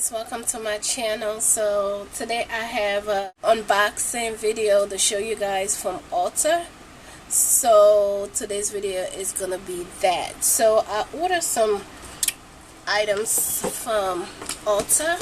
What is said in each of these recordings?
guys, welcome to my channel. So today I have a unboxing video to show you guys from Ulta. So today's video is gonna be that. So I ordered some items from Ulta.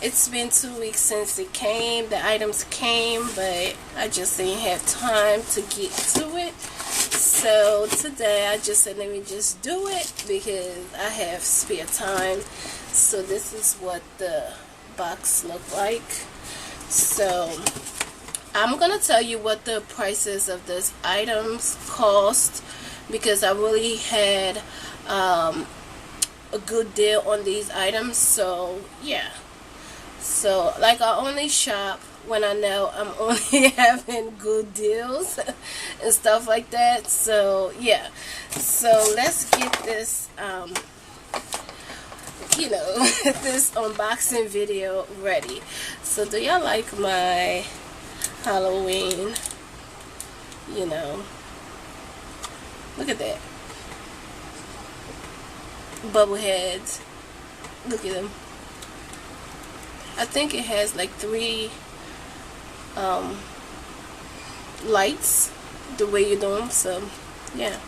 It's been 2 weeks since it came. The items came, but I just didn't have time to get to it. So today I just said let me just do it because I have spare time. So this is what the box looked like. So I'm gonna tell you what the prices of these items cost because I really had a good deal on these items. So yeah, so like I only shop when I know I'm only having good deals and stuff like that. So yeah, so let's get this this unboxing video ready. So do y'all like my Halloween, look at that, bubble heads, look at them. I think it has like 3 lights the way you do them. So yeah,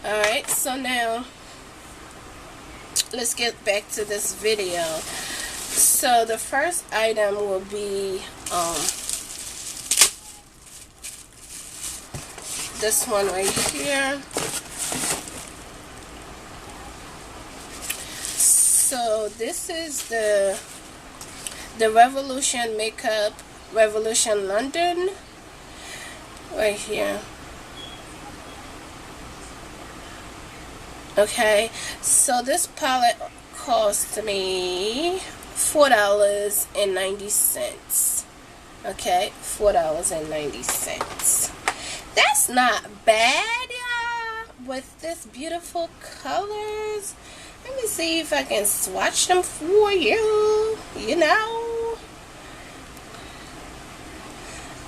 alright, so now let's get back to this video. So the first item will be this one right here. So this is the Revolution Makeup Revolution London right here. Okay, so this palette cost me $4.90. Okay, $4.90. That's not bad, y'all, with this beautiful colors. Let me see if I can swatch them for you,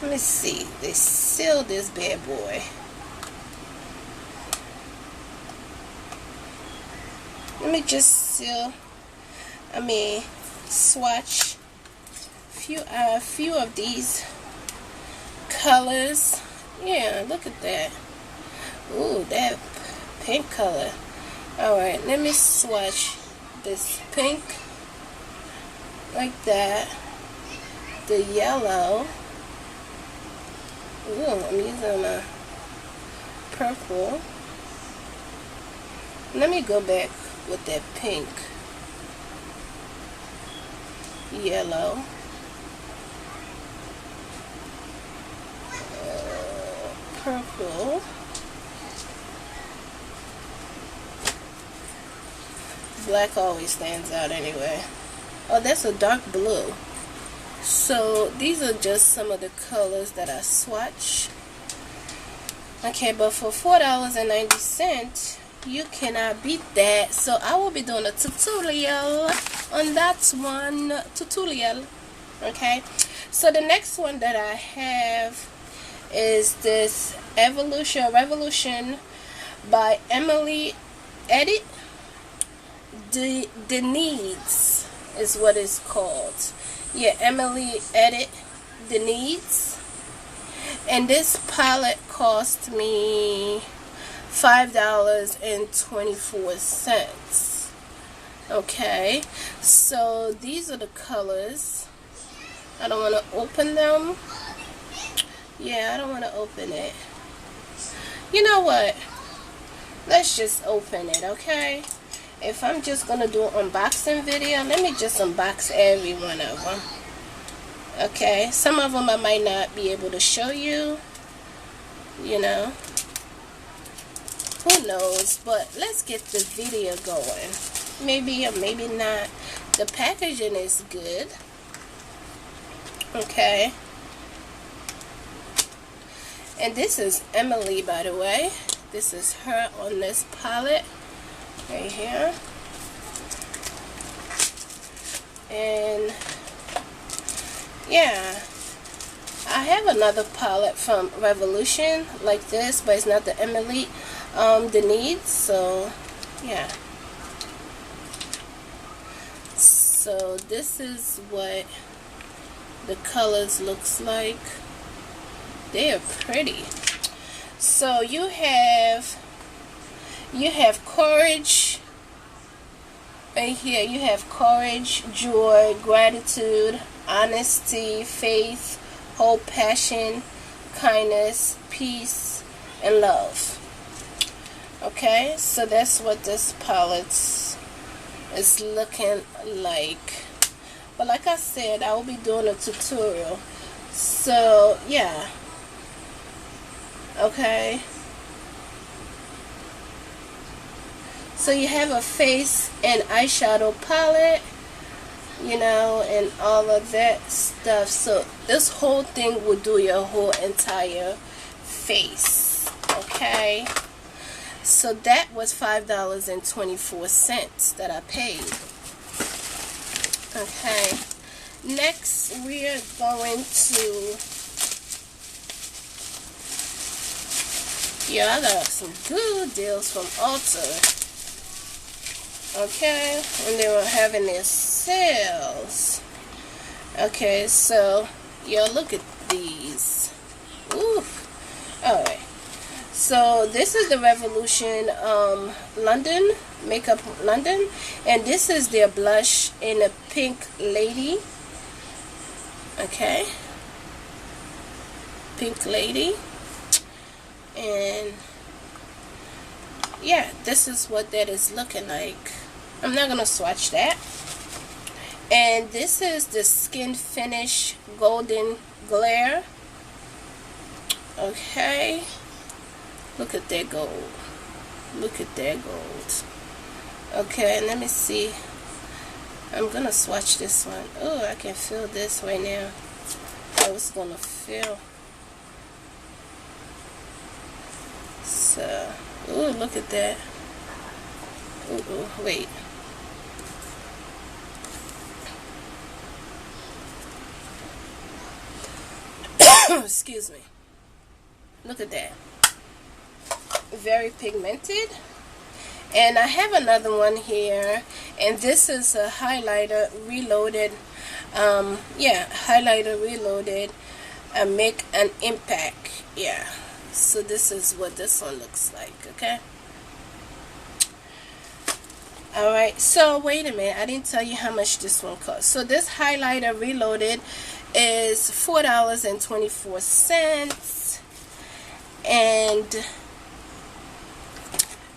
Let me see. They sealed this bad boy. Let me just swatch a few of these colors. Yeah, look at that. Ooh, that pink color. Alright, let me swatch this pink like that. The yellow. Ooh, I'm using a purple. Let me go back with that pink, yellow, purple, black always stands out anyway. Oh, that's a dark blue. So these are just some of the colors that I swatch. Okay, but for $4.90 you cannot beat that. So I will be doing a tutorial on that one. Okay, so the next one that I have is this Revolution by Emily Edit. The Needs is what it's called. Yeah, Emily Edit The Needs. And this palette cost me $5.24. Okay, so these are the colors. I don't want to open them. Yeah, I don't want to open it. You know what? Let's just open it, okay? If I'm just going to do an unboxing video, let me just unbox every one of them. Okay, some of them I might not be able to show you, Who knows? But let's get the video going. Maybe or maybe not. The packaging is good. Okay. And this is Emily, by the way. This is her on this palette right here. And yeah, I have another palette from Revolution like this, but it's not the Emily The Needs. So yeah, So this is what the colors looks like. They are pretty. So you have courage right here. You have courage, joy, gratitude, honesty, faith, hope, passion, kindness, peace, and love. Okay, so that's what this palette is looking like. But like I said, I will be doing a tutorial. So yeah. Okay. So you have a face and eyeshadow palette, you know, and all of that stuff. So this whole thing will do your whole entire face. Okay. So that was $5.24 that I paid. Okay. Next, we are going to... Yeah, I got some good deals from Ulta. Okay, and they were having their sales. Okay, so y'all look at these. Ooh. Alright. So this is the Revolution London Makeup London, and this is their blush in a pink lady. Okay. Pink lady. And yeah, this is what that is looking like. I'm not gonna swatch that. And this is the Skin Finish Golden Glare. Okay, look at that gold. Look at that gold. Okay, and let me see. I'm gonna swatch this one. Oh, I can feel this right now. How it's gonna feel. So, ooh, look at that. Ooh, wait. Excuse me. Look at that. Very pigmented. And I have another one here, and this is a highlighter reloaded. Yeah, highlighter reloaded. Make an impact. Yeah. So this is what this one looks like. Okay. Alright, so wait a minute, I didn't tell you how much this one costs. So this highlighter reloaded is $4.24. And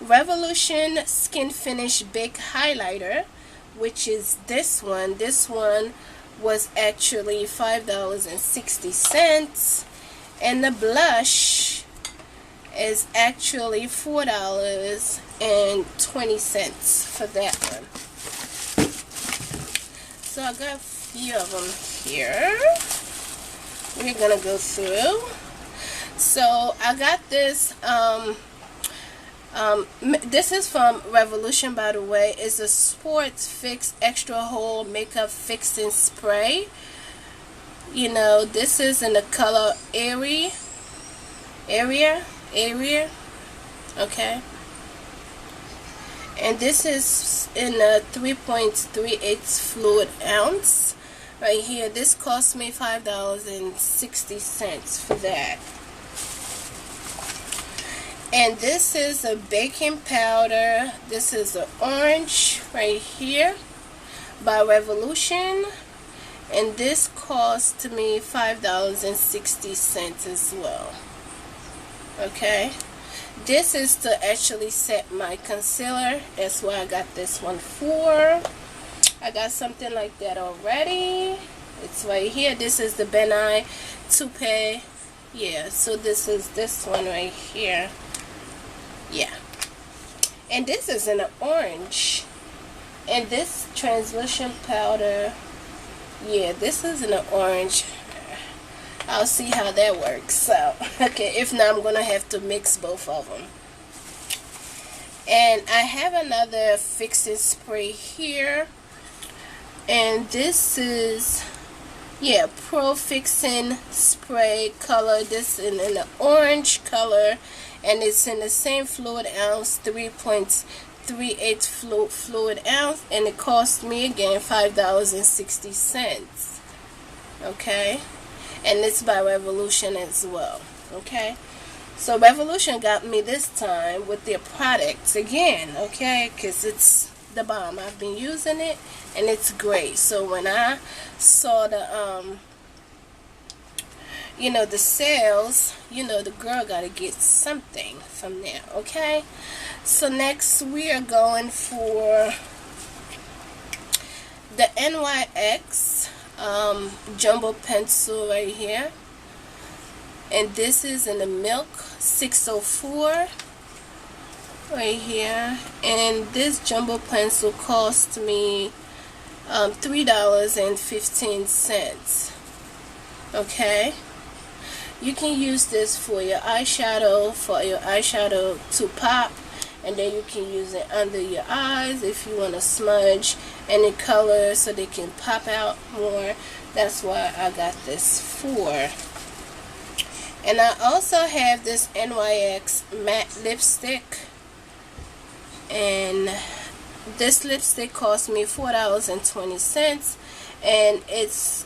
Revolution Skin Finish Big Highlighter, which is this one was actually $5.60. And the blush is actually $4.20 for that one. So I got a few of them here. We're gonna go through. So I got this. This is from Revolution, by the way. It's a Sports Fix Extra Hold Makeup Fixing Spray. You know, this is in the color area. Okay. And this is in a 3.38 fluid ounce. Right here. This cost me $5.60 for that. And this is a baking powder. This is an orange right here by Revolution. And this cost me $5.60 as well. Okay. This is to actually set my concealer. That's what I got this one for. I got something like that already. It's right here. This is the Ben Nye Toupee. Yeah, so this is this one right here. Yeah. And this is in an orange. And this translucent powder, yeah, this is in an orange. I'll see how that works. So, okay, if not, I'm going to have to mix both of them. And I have another fixing spray here. And this is, yeah, Pro Fixing Spray color. This is in an orange color. And it's in the same fluid ounce, 3.38 3/8 fluid ounce, and it cost me again $5.60. Okay, and it's by Revolution as well. Okay, so Revolution got me this time with their products again. Okay, because it's the bomb. I've been using it and it's great. So when I saw the the sales, the girl gotta get something from there. Okay, so next we are going for the NYX jumbo pencil right here, and this is in the milk 604 right here, and this jumbo pencil cost me $3.15. Okay, you can use this for your eyeshadow, to pop, and then you can use it under your eyes if you want to smudge any color so they can pop out more. That's why I got this for. And I also have this NYX matte lipstick, and this lipstick cost me $4.20, and it's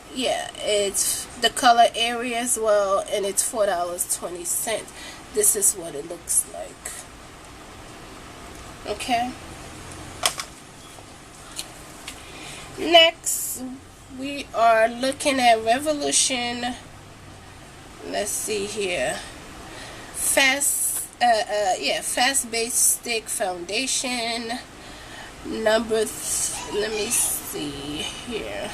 the color area as well, and it's $4.20. This is what it looks like. Okay, next we are looking at Revolution. Let's see here, fast base stick foundation number let me see here.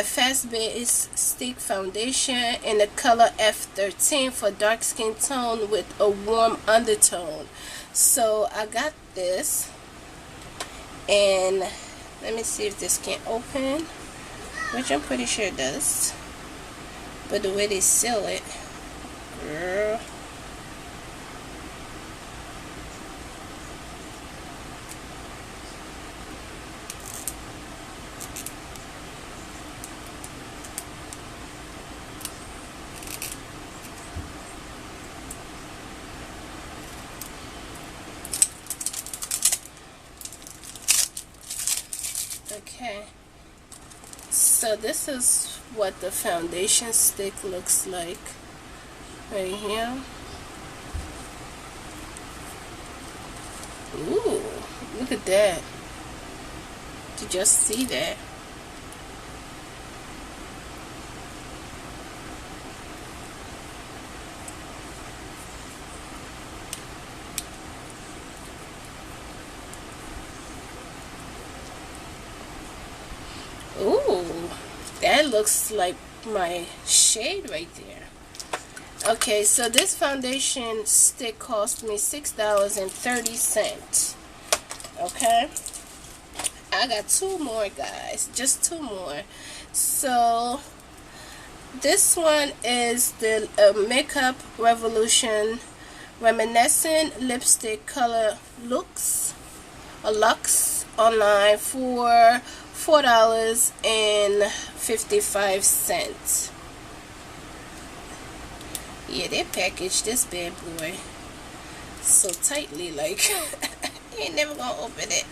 Fast base stick foundation in the color F13 for dark skin tone with a warm undertone. So I got this, and let me see if this can open, which I'm pretty sure it does, but the way they seal it, girl. Okay, so this is what the foundation stick looks like right here. Ooh, look at that. Did you see that? Ooh, that looks like my shade right there. Okay, so this foundation stick cost me $6.30. Okay, I got two more, guys, just two more. So this one is the Makeup Revolution Reminiscent Lipstick Color Luxe online for $4.55. Yeah, they packaged this bad boy so tightly, like you ain't never gonna open it.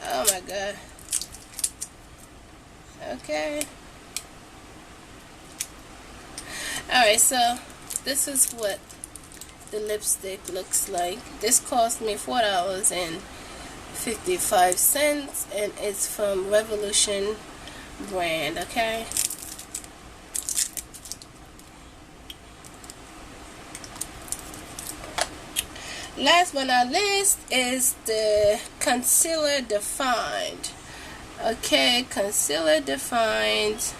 Oh my god. Okay. Alright, so this is what the lipstick looks like. This cost me $4.55, and it's from Revolution brand. Okay, last but not least is the Concealer Defined. Okay, Concealer Defined,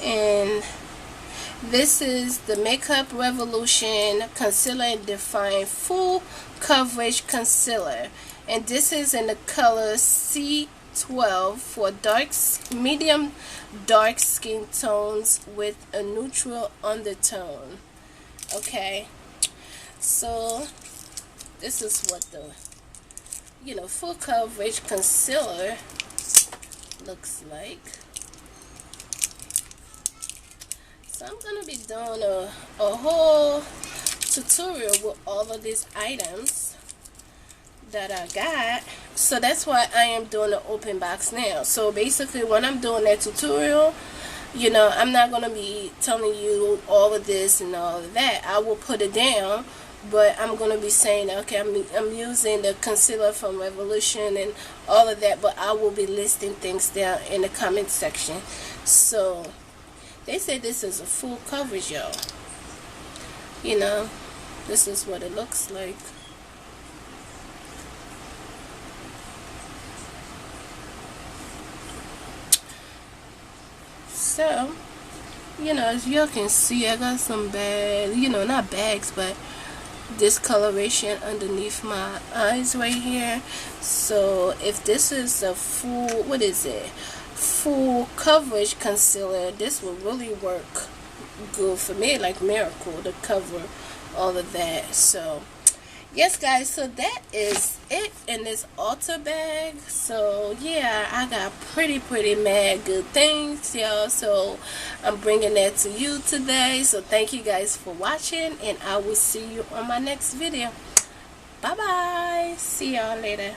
and this is the Makeup Revolution Concealer Define Full Coverage Concealer, and this is in the color C12 for medium dark skin tones with a neutral undertone. Okay, so this is what the full coverage concealer looks like. So I'm gonna be doing a whole tutorial with all of these items that I got. So that's why I am doing the open box now. So basically when I'm doing that tutorial, you know, I'm not going to be telling you all of this and all of that. I will put it down, but I'm going to be saying, okay, I'm using the concealer from Revolution and all of that, but I will be listing things down in the comment section. So they said this is a full coverage, y'all. You know, this is what it looks like. So, you know, as y'all can see, I got some bad, you know, not bags, but discoloration underneath my eyes right here. So if this is a full, what is it, full coverage concealer, this will really work good for me, like miracle, to cover all of that. So yes guys, so that is it in this Ulta bag. So yeah, I got pretty mad good things, y'all. So I'm bringing that to you today. So thank you guys for watching, and I will see you on my next video. Bye bye. See y'all later.